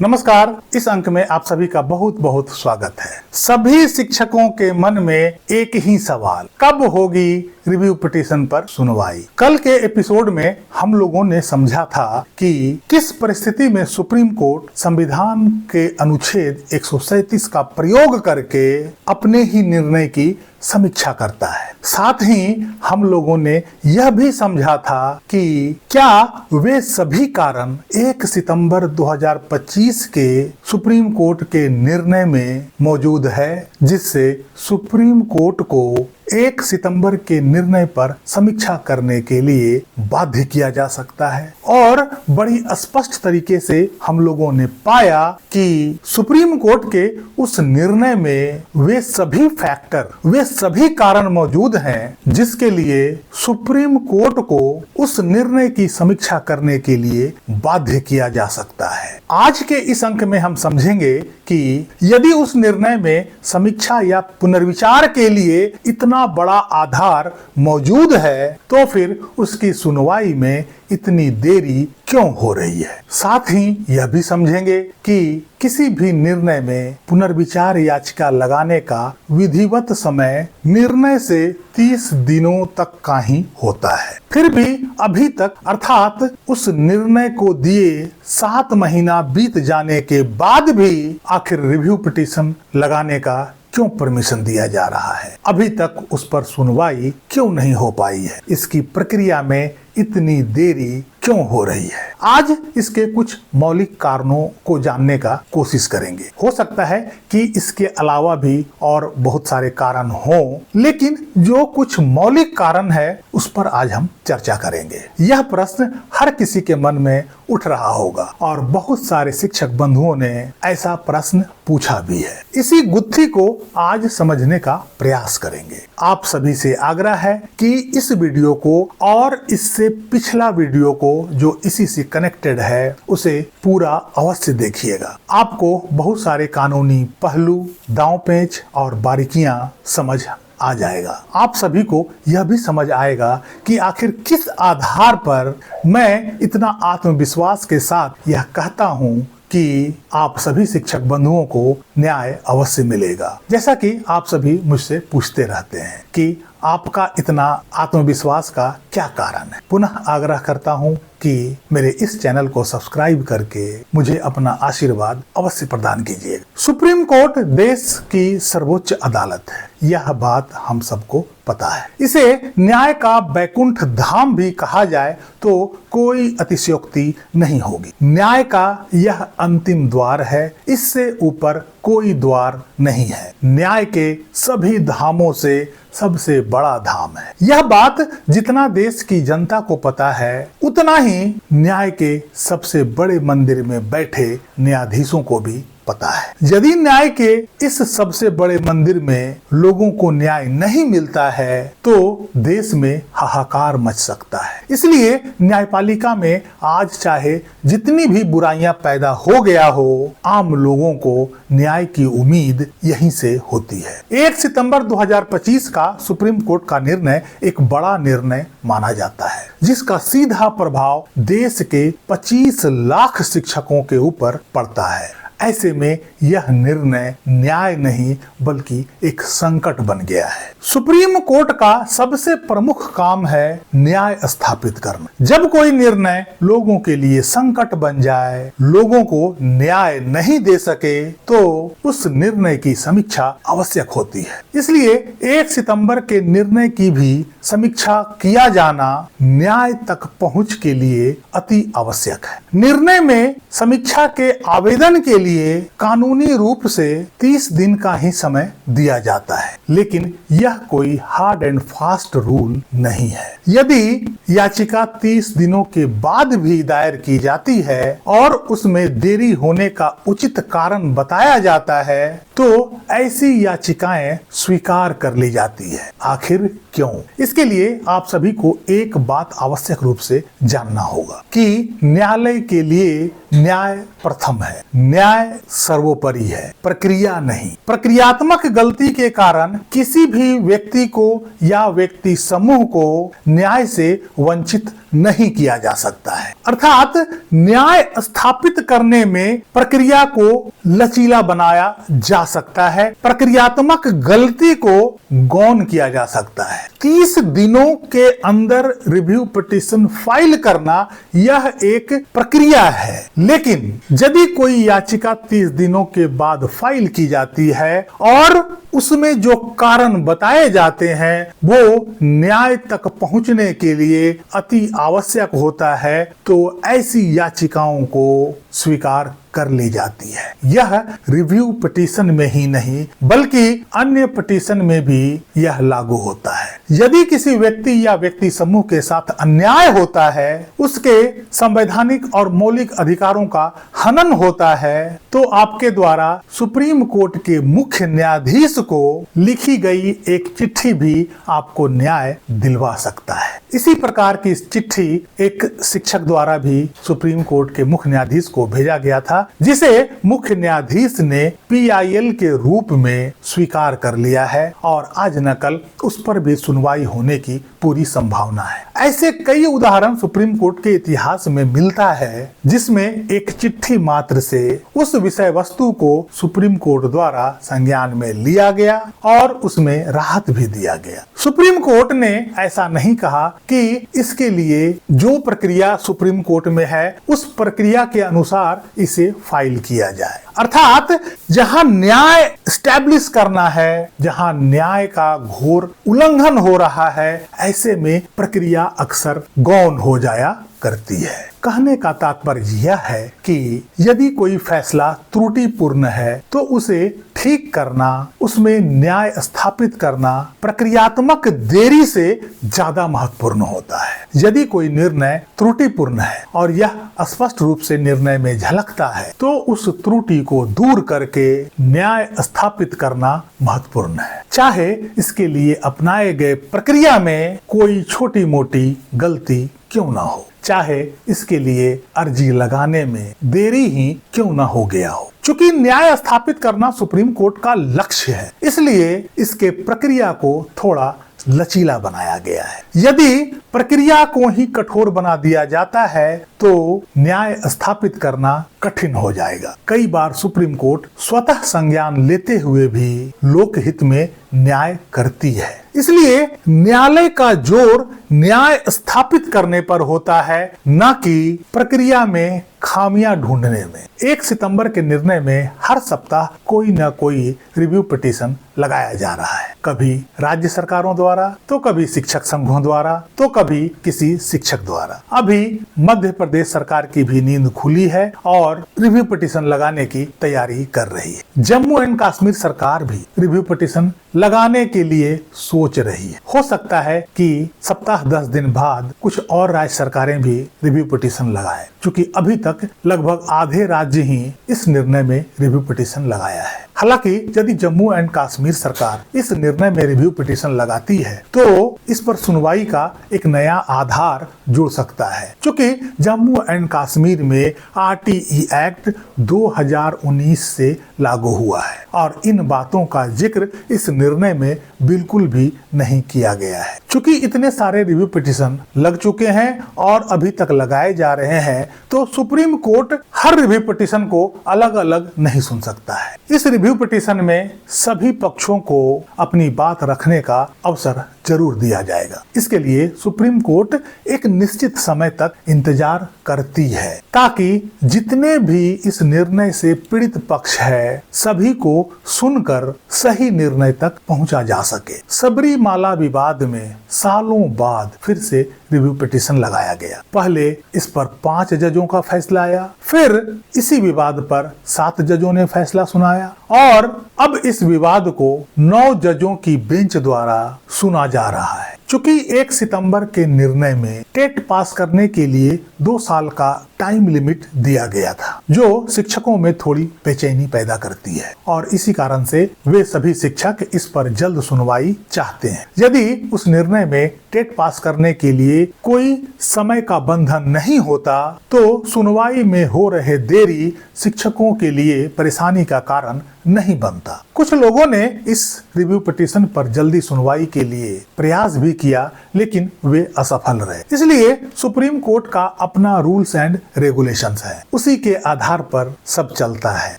नमस्कार। इस अंक में आप सभी का बहुत बहुत स्वागत है। सभी शिक्षकों के मन में एक ही सवाल, कब होगी रिव्यू पिटीशन पर सुनवाई। कल के एपिसोड में हम लोगों ने समझा था कि किस परिस्थिति में सुप्रीम कोर्ट संविधान के अनुच्छेद 137 का प्रयोग करके अपने ही निर्णय की समीक्षा करता है। साथ ही हम लोगों ने यह भी समझा था कि क्या वे सभी कारण 1 सितंबर 2025 के सुप्रीम कोर्ट के निर्णय में मौजूद है, जिससे सुप्रीम कोर्ट को 1 सितंबर के निर्णय पर समीक्षा करने के लिए बाध्य किया जा सकता है। और बड़ी स्पष्ट तरीके से हम लोगों ने पाया कि सुप्रीम कोर्ट के उस निर्णय में वे सभी फैक्टर, वे सभी कारण मौजूद हैं जिसके लिए सुप्रीम कोर्ट को उस निर्णय की समीक्षा करने के लिए बाध्य किया जा सकता है। आज के इस अंक में हम समझेंगे कि यदि उस निर्णय में समीक्षा या पुनर्विचार के लिए इतना बड़ा आधार मौजूद है तो फिर उसकी सुनवाई में इतनी देरी क्यों हो रही है। साथ ही यह भी समझेंगे कि किसी भी निर्णय में पुनर्विचार याचिका लगाने का विधिवत समय निर्णय से 30 दिनों तक का ही होता है। फिर भी अभी तक अर्थात उस निर्णय को दिए 7 महीना बीत जाने के बाद भी आखिर रिव्यू पिटीशन लगाने का क्यों परमिशन दिया जा रहा है, अभी तक उस पर सुनवाई क्यों नहीं हो पाई है, इसकी प्रक्रिया में इतनी देरी क्यों हो रही है। आज इसके कुछ मौलिक कारणों को जानने का कोशिश करेंगे। हो सकता है कि इसके अलावा भी और बहुत सारे कारण हों, लेकिन जो कुछ मौलिक कारण है उस पर आज हम चर्चा करेंगे। यह प्रश्न हर किसी के मन में उठ रहा होगा और बहुत सारे शिक्षक बंधुओं ने ऐसा प्रश्न पूछा भी है। इसी गुत्थी को आज समझने का प्रयास करेंगे। आप सभी से आग्रह है कि इस वीडियो को और इससे पिछला वीडियो को जो इसी से कनेक्टेड है उसे पूरा अवश्य देखिएगा। आपको बहुत सारे कानूनी पहलू, दांव पेच और बारीकियां समझ आ जाएगा। आप सभी को यह भी समझ आएगा कि आखिर किस आधार पर मैं इतना आत्मविश्वास के साथ यह कहता हूं कि आप सभी शिक्षक बंधुओं को न्याय अवश्य मिलेगा। जैसा कि आप सभी मुझसे पूछते रहते हैं कि आपका इतना आत्मविश्वास का क्या कारण है। पुनः आग्रह करता हूं कि मेरे इस चैनल को सब्सक्राइब करके मुझे अपना आशीर्वाद अवश्य प्रदान कीजिए। सुप्रीम कोर्ट देश की सर्वोच्च अदालत है, यह बात हम सबको पता है। इसे न्याय का बैकुंठ धाम भी कहा जाए तो कोई अतिशयोक्ति नहीं होगी। न्याय का यह अंतिम द्वार है, इससे ऊपर कोई द्वार नहीं है। न्याय के सभी धामों से सबसे बड़ा धाम है। यह बात जितना देश की जनता को पता है उतना ही न्याय के सबसे बड़े मंदिर में बैठे न्यायाधीशों को भी पता है। यदि न्याय के इस सबसे बड़े मंदिर में लोगों को न्याय नहीं मिलता है तो देश में हाहाकार मच सकता है। इसलिए न्यायपालिका में आज चाहे जितनी भी बुराइयां पैदा हो गया हो, आम लोगों को न्याय की उम्मीद यहीं से होती है। 1 सितंबर 2025 का सुप्रीम कोर्ट का निर्णय एक बड़ा निर्णय माना जाता है, जिसका सीधा प्रभाव देश के 25 लाख शिक्षकों के ऊपर पड़ता है। ऐसे में यह निर्णय न्याय नहीं बल्कि एक संकट बन गया है। सुप्रीम कोर्ट का सबसे प्रमुख काम है न्याय स्थापित करना। जब कोई निर्णय लोगों के लिए संकट बन जाए, लोगों को न्याय नहीं दे सके, तो उस निर्णय की समीक्षा आवश्यक होती है। इसलिए 1 सितंबर के निर्णय की भी समीक्षा किया जाना न्याय तक पहुंच के लिए अति आवश्यक है। निर्णय में समीक्षा के आवेदन के लिए कानूनी रूप से 30 दिन का ही समय दिया जाता है, लेकिन यह कोई हार्ड एंड फास्ट रूल नहीं है। यदि याचिका 30 दिनों के बाद भी दायर की जाती है और उसमें देरी होने का उचित कारण बताया जाता है तो ऐसी याचिकाएं स्वीकार कर ली जाती है। आखिर क्यों? इसके लिए आप सभी को एक बात आवश्यक रूप से जानना होगा कि न्यायालय के लिए न्याय प्रथम है, न्याय सर्वोपरि है, प्रक्रिया नहीं। प्रक्रियात्मक गलती के कारण किसी भी व्यक्ति को या व्यक्ति समूह को न्याय से वंचित नहीं किया जा सकता है। अर्थात न्याय स्थापित करने में प्रक्रिया को लचीला बनाया जा सकता है, प्रक्रियात्मक गलती को गौण किया जा सकता है। 30 दिनों के अंदर रिव्यू पिटीशन फाइल करना यह एक प्रक्रिया है, लेकिन यदि कोई याचिका 30 दिनों के बाद फाइल की जाती है और उसमें जो कारण बताए जाते हैं वो न्याय तक पहुंचने के लिए अति आवश्यक होता है, तो ऐसी याचिकाओं को स्वीकार कर ली जाती है। यह रिव्यू पिटीशन में ही नहीं बल्कि अन्य पिटीशन में भी यह लागू होता है। यदि किसी व्यक्ति या व्यक्ति समूह के साथ अन्याय होता है, उसके संवैधानिक और मौलिक अधिकारों का हनन होता है, तो आपके द्वारा सुप्रीम कोर्ट के मुख्य न्यायाधीश को लिखी गई एक चिट्ठी भी आपको न्याय दिलवा सकता है। इसी प्रकार की चिट्ठी एक शिक्षक द्वारा भी सुप्रीम कोर्ट के मुख्य न्यायाधीश को भेजा गया था, जिसे मुख्य न्यायाधीश ने PIL के रूप में स्वीकार कर लिया है और आज न कल उस पर भी सुनवाई होने की पूरी संभावना है। ऐसे कई उदाहरण सुप्रीम कोर्ट के इतिहास में मिलता है जिसमें एक चिट्ठी मात्र से उस विषय वस्तु को सुप्रीम कोर्ट द्वारा संज्ञान में लिया गया और उसमें राहत भी दिया गया। सुप्रीम कोर्ट ने ऐसा नहीं कहा कि इसके लिए जो प्रक्रिया सुप्रीम कोर्ट में है उस प्रक्रिया के अनुसार इसे फाइल किया जाए। अर्थात जहां न्याय स्टैब्लिश करना है, जहां न्याय का घोर उल्लंघन हो रहा है, ऐसे में प्रक्रिया अक्सर गौण हो जाया करती है। कहने का तात्पर्य यह है कि यदि कोई फैसला त्रुटिपूर्ण है तो उसे ठीक करना, उसमें न्याय स्थापित करना प्रक्रियात्मक देरी से ज्यादा महत्वपूर्ण होता है। यदि कोई निर्णय त्रुटिपूर्ण है और यह स्पष्ट रूप से निर्णय में झलकता है तो उस त्रुटि को दूर करके न्याय स्थापित करना महत्वपूर्ण है, चाहे इसके लिए अपनाए गए प्रक्रिया में कोई छोटी मोटी गलती क्यों ना हो, चाहे इसके लिए अर्जी लगाने में देरी ही क्यों ना हो गया हो। चूंकि न्याय स्थापित करना सुप्रीम कोर्ट का लक्ष्य है, इसलिए इसके प्रक्रिया को थोड़ा लचीला बनाया गया है। यदि प्रक्रिया को ही कठोर बना दिया जाता है तो न्याय स्थापित करना कठिन हो जाएगा। कई बार सुप्रीम कोर्ट स्वतः संज्ञान लेते हुए भी लोकहित में न्याय करती है। इसलिए न्यायालय का जोर न्याय स्थापित करने पर होता है, न कि प्रक्रिया में खामियां ढूंढने में। 1 सितंबर के निर्णय में हर सप्ताह कोई न कोई रिव्यू पिटीशन लगाया जा रहा है, कभी राज्य सरकारों द्वारा, तो कभी शिक्षक संघों द्वारा, तो कभी किसी शिक्षक द्वारा। अभी मध्य प्रदेश सरकार की भी नींद खुली है और रिव्यू पिटीशन लगाने की तैयारी कर रही है। जम्मू एंड कश्मीर सरकार भी रिव्यू पिटीशन लगाने के लिए सोच रही है। हो सकता है कि सप्ताह 10 दिन बाद कुछ और राज्य सरकारें भी रिव्यू पिटीशन लगाएं, क्योंकि अभी तक लगभग आधे राज्य ही इस निर्णय में रिव्यू पिटीशन लगाया है। हालांकि यदि जम्मू एंड कश्मीर सरकार इस निर्णय में रिव्यू पिटीशन लगाती है तो इस पर सुनवाई का एक नया आधार जुड़ सकता है, क्योंकि जम्मू एंड कश्मीर में RTE एक्ट 2019 से लागू हुआ है और इन बातों का जिक्र इस निर्णय में बिल्कुल भी नहीं किया गया है। चूंकि इतने सारे रिव्यू पिटीशन लग चुके हैं और अभी तक लगाए जा रहे हैं, तो सुप्रीम कोर्ट हर रिव्यू पिटीशन को अलग अलग नहीं सुन सकता है। इस रिव्यू पिटीशन में सभी पक्षों को अपनी बात रखने का अवसर जरूर दिया जाएगा। इसके लिए सुप्रीम कोर्ट एक निश्चित समय तक इंतजार करती है, ताकि जितने भी इस निर्णय से पीड़ित पक्ष है सभी को सुनकर सही निर्णय तक पहुंचा जा सके। सबरीमाला विवाद में सालों बाद फिर से रिव्यू पिटीशन लगाया गया। पहले इस पर 5 जजों का फैसला आया, फिर इसी विवाद पर 7 जजों ने फैसला सुनाया और अब इस विवाद को 9 जजों की बेंच द्वारा सुना जा रहा है। चूंकि 1 सितंबर के निर्णय में टेट पास करने के लिए 2 साल का टाइम लिमिट दिया गया था, जो शिक्षकों में थोड़ी बेचैनी पैदा करती है और इसी कारण से वे सभी शिक्षक इस पर जल्द सुनवाई चाहते हैं। यदि उस निर्णय में टेट पास करने के लिए कोई समय का बंधन नहीं होता तो सुनवाई में हो रहे देरी शिक्षकों के लिए परेशानी का कारण नहीं बनता। कुछ लोगों ने इस रिव्यू पिटीशन पर जल्दी सुनवाई के लिए प्रयास भी किया, लेकिन वे असफल रहे। इसलिए सुप्रीम कोर्ट का अपना रूल्स एंड रेगुलेशंस है, उसी के आधार पर सब चलता है,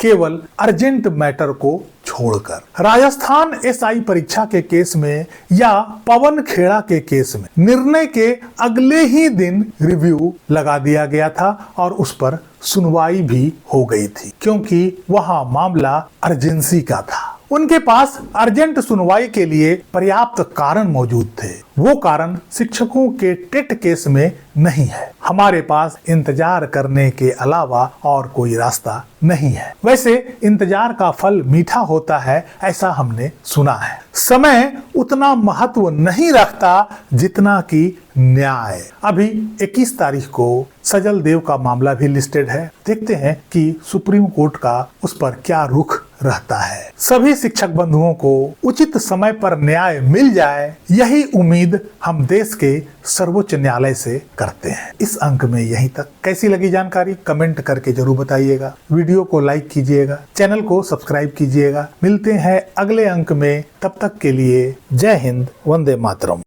केवल अर्जेंट मैटर को छोड़कर। राजस्थान एसआई परीक्षा के केस में या पवन खेड़ा के केस में निर्णय के अगले ही दिन रिव्यू लगा दिया गया था और उस पर सुनवाई भी हो गई थी, क्योंकि वहां मामला अर्जेंसी का था। उनके पास अर्जेंट सुनवाई के लिए पर्याप्त कारण मौजूद थे। वो कारण शिक्षकों के टेट केस में नहीं है। हमारे पास इंतजार करने के अलावा और कोई रास्ता नहीं है। वैसे इंतजार का फल मीठा होता है, ऐसा हमने सुना है। समय उतना महत्व नहीं रखता जितना कि न्याय। अभी 21 तारीख को सजल देव का मामला भी लिस्टेड है। देखते हैं कि सुप्रीम कोर्ट का उस पर क्या रुख रहता है। सभी शिक्षक बंधुओं को उचित समय पर न्याय मिल जाए, यही उम्मीद हम देश के सर्वोच्च न्यायालय से करते हैं। इस अंक में यहीं तक। कैसी लगी जानकारी कमेंट करके जरूर बताइएगा। वीडियो को लाइक कीजिएगा, चैनल को सब्सक्राइब कीजिएगा। मिलते हैं अगले अंक में, तब तक के लिए जय हिंद, वंदे मातरम।